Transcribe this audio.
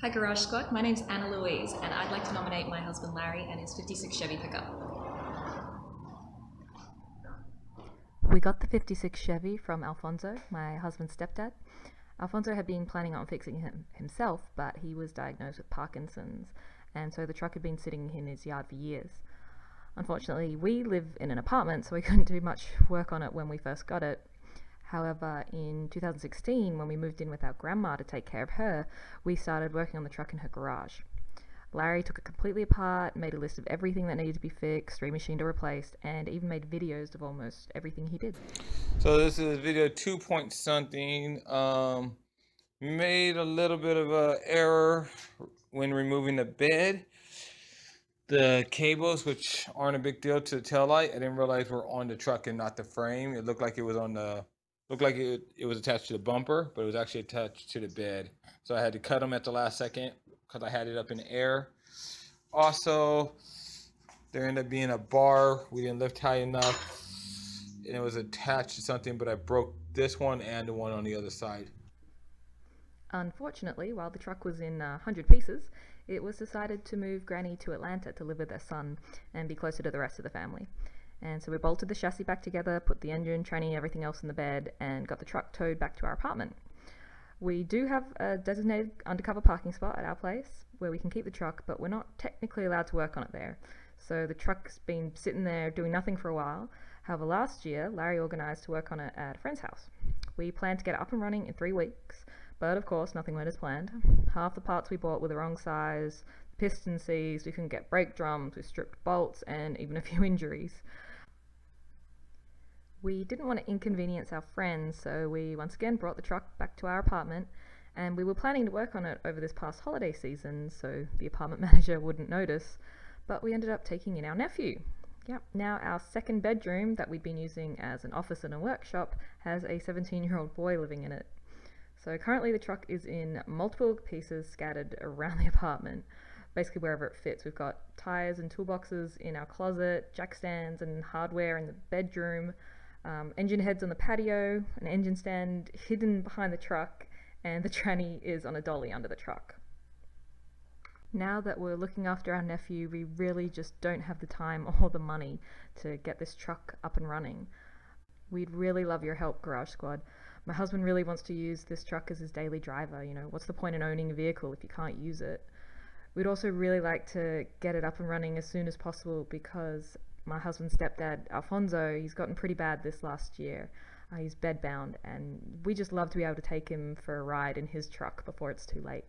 Hi Garage Squad, my name's Anna-Louise and I'd like to nominate my husband Larry and his 56 Chevy pickup. We got the 56 Chevy from Alfonso, my husband's stepdad. Alfonso had been planning on fixing him himself, but he was diagnosed with Parkinson's, and so the truck had been sitting in his yard for years. Unfortunately, we live in an apartment, so we couldn't do much work on it when we first got it. However, in 2016, when we moved in with our grandma to take care of her, we started working on the truck in her garage. Larry took it completely apart, made a list of everything that needed to be fixed, remachined or replaced, and even made videos of almost everything he did. So this is video 2 point something. Made a little bit of a error when removing the bed. The cables, which aren't a big deal, to the taillight, I didn't realize were on the truck and not the frame. It looked like it was on the it was attached to the bumper, but it was actually attached to the bed. So I had to cut them at the last second because I had it up in the air. Also, there ended up being a bar we didn't lift high enough, and it was attached to something, but I broke this one and the one on the other side. Unfortunately, while the truck was in 100 pieces, it was decided to move Granny to Atlanta to live with their son and be closer to the rest of the family. And so we bolted the chassis back together, put the engine, tranny, everything else in the bed, and got the truck towed back to our apartment. We do have a designated undercover parking spot at our place where we can keep the truck, but we're not technically allowed to work on it there. So the truck's been sitting there doing nothing for a while. However, last year, Larry organised to work on it at a friend's house. We planned to get it up and running in 3 weeks, but of course nothing went as planned. Half the parts we bought were the wrong size, piston seized, we couldn't get brake drums, we stripped bolts, and even a few injuries. We didn't want to inconvenience our friends, so we once again brought the truck back to our apartment, and we were planning to work on it over this past holiday season so the apartment manager wouldn't notice, but we ended up taking in our nephew. Yep, now our second bedroom that we'd been using as an office and a workshop has a 17-year-old boy living in it. So currently the truck is in multiple pieces scattered around the apartment, basically wherever it fits. We've got tires and toolboxes in our closet, jack stands and hardware in the bedroom, engine heads on the patio, an engine stand hidden behind the truck, and the tranny is on a dolly under the truck. Now that we're looking after our nephew, we really just don't have the time or the money to get this truck up and running. We'd really love your help, Garage Squad. My husband really wants to use this truck as his daily driver. You know, what's the point in owning a vehicle if you can't use it? We'd also really like to get it up and running as soon as possible because my husband's stepdad, Alfonso, he's gotten pretty bad this last year. He's bedbound, and we just love to be able to take him for a ride in his truck before it's too late.